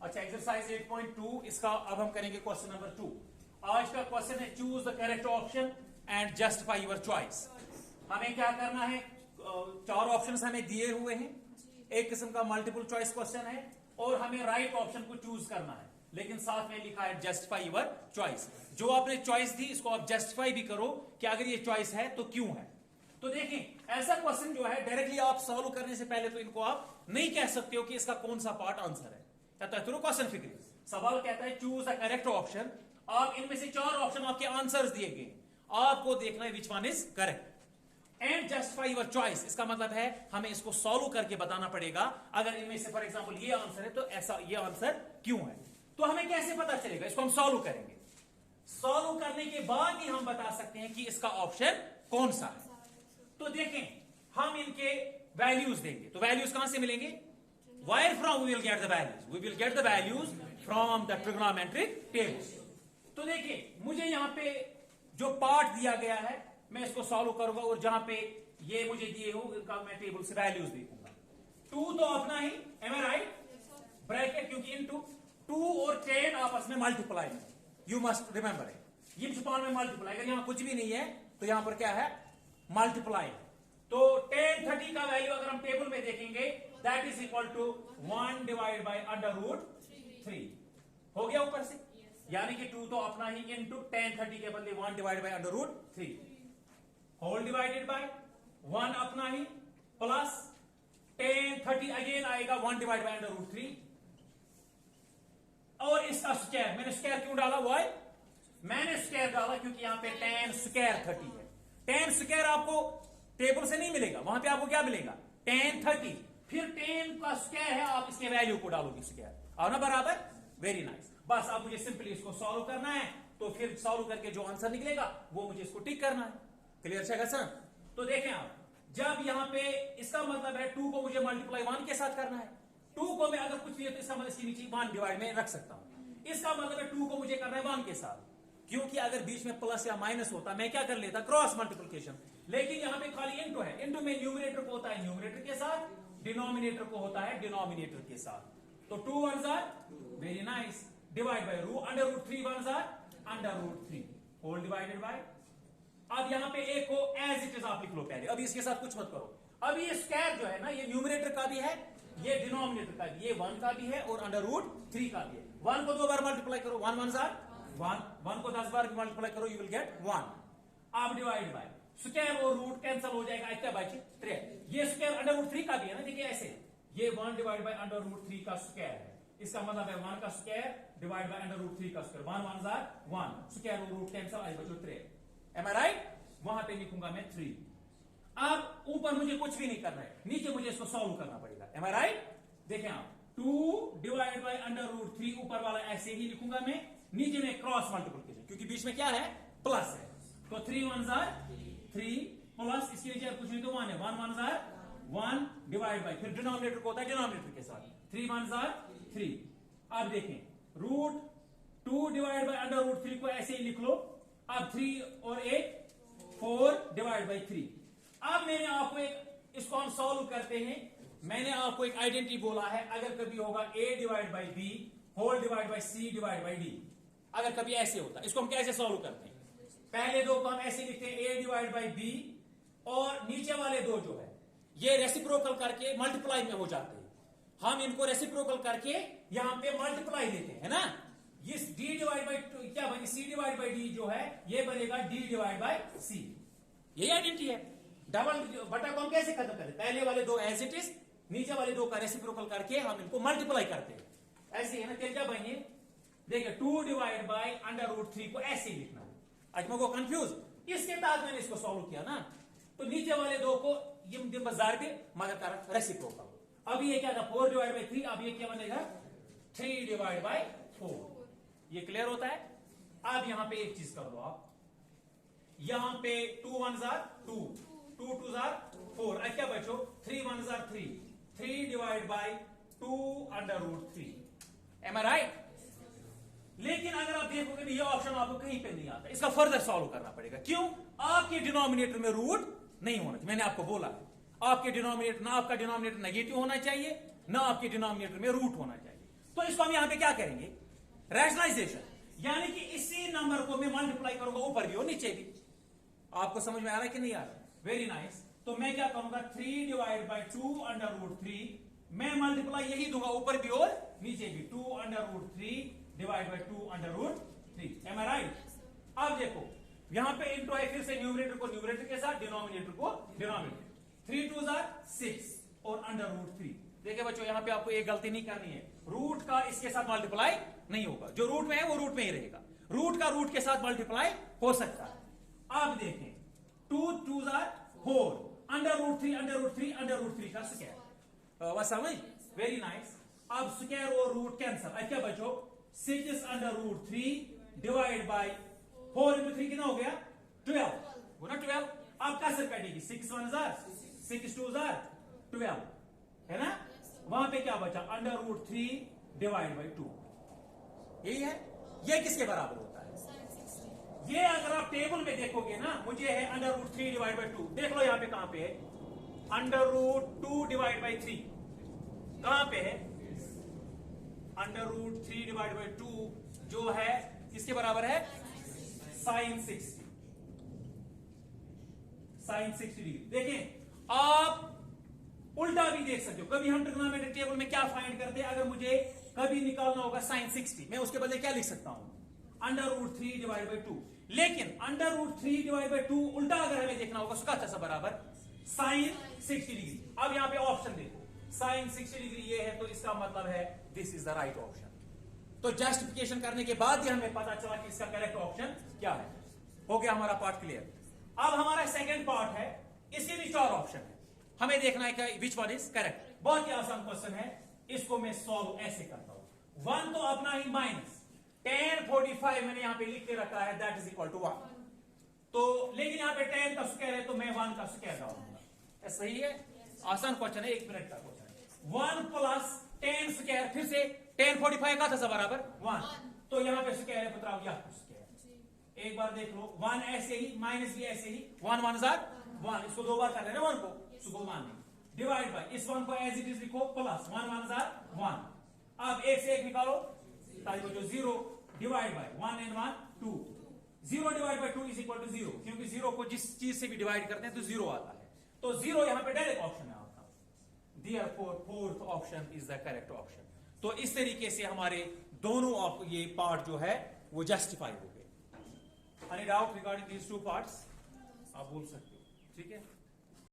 अच्छा, एक्सरसाइज 8.2 इसका अब हम करेंगे क्वेश्चन नंबर 2। आज का क्वेश्चन है choose the correct option and justify your choice. हमें क्या करना है, चार ऑप्शंस हमें दिए हुए हैं, एक किस्म का मल्टीपल चॉइस क्वेश्चन है और हमें राइट ऑप्शन को चूज करना है, लेकिन साथ में लिखा है जस्टिफाई योर चॉइस। जो आपने चॉइस दी इसको आप जस्टिफाई भी करो कि अगर ये चॉइस है तो क्यों है। तो देखें, ऐसा क्वेश्चन जो है डायरेक्टली आप सॉल्व करने से पहले तो इनको आप नहीं कह सकते हो कि इसका कौन सा पार्ट आंसर है। कहता है क्वेश्चन फिक्र, सवाल कहता है चूज द करेक्ट ऑप्शन। आप इनमें से चार ऑप्शन आपके आंसर्स दिए गए, आपको देखना है which one is correct and justify your choice. इसका मतलब है हमें इसको सॉल्व करके बताना पड़ेगा। अगर इनमें से फॉर एग्जांपल ये आंसर है तो ऐसा ये आंसर क्यों है। तो हमें कैसे पता चलेगा, इसको हम सॉल्व करेंगे। सॉल्व करने के बाद ही हम बता सकते हैं कि इसका ऑप्शन कौन सा है। तो देखें, हम इनके वैल्यूज देंगे, तो वैल्यूज कहां से मिलेंगे, where from we will get the values, we will get the values from the trigonometric table. तो देखिए, मुझे यहां पे जो पार्ट दिया गया है मैं इसको सॉल्व करूंगा और जहां पे ये मुझे दिए हो इनका मैं टेबल से वैल्यूज देखूंगा। 2 तो अपना ही, एम आई राइट, ब्रैकेट क्योंकि इनटू 2 और 10 आपस में मल्टीप्लाई है, यू मस्ट रिमेंबर है, ये छुपान में मल्टीप्लाई। अगर यहां कुछ भी नहीं है तो यहां पर क्या है, मल्टीप्लाई। तो 10 30 का वैल्यू अगर हम टेबल में देखेंगे that is equal to 1 divide by under root 3 हो गया ऊपर से, यानी कि 2 तो अपना ही इनटू 10 30 के बदले 1 divide by under root 3 whole divided by 1 अपना ही प्लस 10 30 अगेन आएगा 1 डिवाइड बाय अंडर रूट 3 और इसका स्क्वायर। मैंने स्क्वायर क्यों डाला, वाई मैंने स्क्वायर डाला क्योंकि यहां पे 10 स्क्वायर 30 है। 10 स्क्वायर आपको टेबल से नहीं मिलेगा, वहां पे आपको क्या मिलेगा 10 30, फिर 10 का स्क्वायर है, आप इसके वैल्यू को डालोगे स्क्वायर, और ना बराबर, वेरी नाइस। बस अब मुझे सिंपली इसको सॉल्व करना है, तो फिर सॉल्व करके जो आंसर निकलेगा वो मुझे इसको टिक करना है। क्लियर है सर। तो देखें आप, जब यहां पे इसका मतलब है 2 को मुझे मल्टीप्लाई 1 के साथ करना है, 2 को मैं अगर कुछ भी है तो इसका मतलब इसके नीचे 1 डिवाइड में रख सकता हूं। इसका मतलब है 2 को मुझे करना है 1 के साथ, क्योंकि अगर बीच में प्लस या माइनस होता मैं क्या कर लेता, क्रॉस मल्टीप्लिकेशन। लेकिन यहां पे खाली इनटू है, इनटू में न्यूमरेटर को होता है न्यूमरेटर के साथ, डिनोमिनेटर को होता है डिनोमिनेटर के साथ। तो 2 1s are very nice, divide by root under root 3 1s are under root 3 whole divided by. अब यहां पे एक को एज इट इज आप लिख लो पहले, अभी इसके साथ कुछ मत करो। अब ये स्क्वायर जो है ना, ये न्यूमरेटर का भी है, ये डिनोमिनेटर का भी, ये 1 का भी है और अंडर रूट 3 का भी है। 1 को 2 बार मल्टीप्लाई करो, 1 1s आर 1 को 10 बार मल्टीप्लाई करो, यू विल गेट 1। आप डिवाइड बाय स्क्वायर और रूट कैंसिल हो जाएगा, इतना बाई 3। ये स्क्वायर अंडर रूट 3 का भी है ना, देखिए ऐसे, ये 1 डिवाइड बाय अंडर रूट 3 का स्क्वायर है। इसका मतलब है 1 का square divide by under root 3 का स्क्वायर, 1 1s आर 1, स्क्वायर और रूट कैंसिल आई बचो 3। एम आई राइट, वहां पे लिखूंगा मैं 3। अब ऊपर मुझे कुछ भी नहीं करना है, नीचे मुझे इसको सॉल्व करना पड़ेगा। एम आई राइट, देखें आप, 2 डिवाइड बाय अंडर रूट 3 ऊपर वाला ऐसे ही लिखूंगा मैं, नीचे में क्रॉस मल्टीप्लिकेशन क्योंकि बीच में क्या है, प्लस है। तो 3 1s आर 3 प्लस इसके नीचे कुछ नहीं तो 1 है, 1 1s आर 1 डिवाइड बाय, फिर डिनोमिनेटर को होता है डिनोमिनेटर के साथ, 3 1s आर 3। अब देखें, root 2 divide by under root 3 को ऐसे ही लिख लो। अब 3 और 8 4 डिवाइड बाई 3। अब मैंने आपको एक, इसको हम सॉल्व करते हैं, मैंने आपको एक आइडेंटिटी बोला है, अगर कभी होगा a divide by b whole divide by c divide by d, अगर कभी ऐसे होता, इसको हम कैसे सॉल्व करते हैं, पहले दो को हम ऐसे लिखते हैं a डिवाइड बाई b, और नीचे वाले दो जो है ये रेसिप्रोकल करके मल्टीप्लाई में हो जाते हैं, हम इनको रेसिप्रोकल करके यहां पे मल्टीप्लाई लेते हैं ना। ये d डिवाइड बाई क्या बनी, c डिवाइड बाई d जो है ये बनेगा d डिवाइड बाई c। यही आइडेंटिटी है। डबल बटा को हम कैसे खत्म करें, पहले वाले दो एज इट इज, नीचे वाले दो का रेसिप्रोकल करके हम इनको मल्टीप्लाई करते हैं, ऐसे है ना। फिर क्या बनिए, देखिए 2 डिवाइड बाई अंडर रूट 3 को ऐसे ही लिखना है। अजमा को कंफ्यूज, इसके बाद मैंने इसको सॉल्व किया ना, तो नीचे वाले दो को ये बाजार के मगर कर रेसिप्रोकल। अब ये क्या था, 4 डिवाइड बाई 3, अब ये क्या बनेगा 3 डिवाइड बाई 4। ये क्लियर होता है। अब यहां पे एक चीज कर लो आप, यहां पे 2 1s आर 2, 2 2s आर 4, क्या बचो 3 1s are 3, 3 divide by 2 under root 3। Am I right. लेकिन अगर आप देखोगे ये ऑप्शन आपको कहीं पे नहीं आता, इसका फर्दर सॉल्व करना पड़ेगा। क्यों, आपके डिनोमिनेटर में रूट नहीं होना चाहिए। मैंने आपको बोला आपके डिनोमिनेटर, ना आपका डिनोमिनेटर नेगेटिव होना चाहिए, ना आपके डिनोमिनेटर में रूट होना चाहिए। तो इसको हम यहां पे क्या करेंगे, रैशनलाइजेशन, यानी कि इसी नंबर को मैं मल्टीप्लाई करूंगा ऊपर भी और नीचे भी। आपको समझ में आ रहा है कि नहीं आ रहा? Very nice. तो मैं क्या करूंगा, 3 डिवाइड बाई 2 अंडर रूट 3, मैं मल्टीप्लाई यही दूंगा ऊपर भी और नीचे भी, 2 under root 3 divide by 2 under root 3। Am I right? अब देखो यहां पे इंटू है, फिर से न्यूमरेटर को न्यूमरेटर के साथ, डिनोमिनेटर को डिनोमिनेटर, 3 2 6 और अंडर रूट 3। देखिए बच्चों यहां पे आपको एक गलती नहीं करनी है, रूट का इसके साथ मल्टीप्लाई नहीं होगा, जो रूट में है वो रूट में ही रहेगा, रूट का रूट के साथ मल्टीप्लाई हो सकता है। अब देखें 2 2 4 under root 3 under root 3 under root 3 का स्क्वायर, बस समझ? Very nice. अब स्क्वायर और रूट कैंसल, अब क्या बचो, 6 under root 3 divide by 4 into 3 कितना हो गया, 12 हो ना, 12। अब कैसे कटेगी, 6 1 6 2 12 है ना, वहां पे क्या बचा, अंडर रूट 3 डिवाइड बाई 2, यही है। ये किसके बराबर होता है, ये अगर आप टेबल में देखोगे ना, मुझे है अंडर रूट 3 डिवाइड बाई 2, देख लो यहां पे कहां पे है, अंडर रूट 2 डिवाइड बाई 3 कहां पे है, अंडर रूट 3 डिवाइड बाई 2 जो है किसके बराबर है, साइन 60, साइन 60 डिग्री। देखें आप उल्टा भी देख सकते हो, कभी हम ट्रिग्नोमेट्रिक टेबल में क्या फाइंड करते हैं, अगर मुझे कभी निकालना होगा साइन 60, मैं उसके बदले क्या लिख सकता हूं, अंडर रूट 3 डिवाइड बाई 2। लेकिन अंडर रूट 3 डिवाइड बाई 2 उल्टा अगर हमें देखना होगा, उसका अच्छा बराबर साइन 60 डिग्री। अब यहां पे ऑप्शन देखो, साइन 60 डिग्री ये है, तो इसका मतलब है this is the right option. तो जस्टिफिकेशन करने के बाद ही हमें पता चला कि इसका करेक्ट ऑप्शन क्या है। हो गया हमारा पार्ट क्लियर। अब हमारा सेकंड पार्ट है, इसके भी 4 ऑप्शन है, हमें देखना है कि विच वन इज करेक्ट। बहुत ही आसान क्वेश्चन है, इसको मैं सॉल्व ऐसे करता हूं। 1 तो अपना ही माइनस tan 45 मैंने यहां पे लिख के रखा है, दैट इज इक्वल टू 1। तो लेकिन यहां पे tan का स्क्वायर है, तो मैं 1 का स्क्वायर डालूंगा। सही है, आसान क्वेश्चन है, 1 मिनट का क्वेश्चन है। 1 प्लस tan स्क्वायर, फिर से tan 45 का था बराबर 1, तो यहां पे स्क्वायर है, पुत्राओ यह स्क्वायर। एक बार देख लो, 1 ऐसे ही, माइनस भी ऐसे ही, 1 1 1, इसको 2 बार कर लेना 1 को, सुबह 1 डिवाइड बाय, इस 1 को एज इट इज लिखो, प्लस 1 1 1। अब 1 से 1 निकालो, ताकि जो 0 divide by 1 and 1 2, 0 divide by 2 is equal to 0, क्योंकि 0 को जिस चीज से भी डिवाइड करते हैं तो 0 आता है, तो 0 यहां पे डायरेक्ट ऑप्शन है आपका, therefore fourth option is the correct option. तो इस तरीके से हमारे दोनों ये पार्ट जो है वो जस्टिफाई हो गए। Any doubt regarding these 2 parts, आप बोल सकते हो, ठीक है।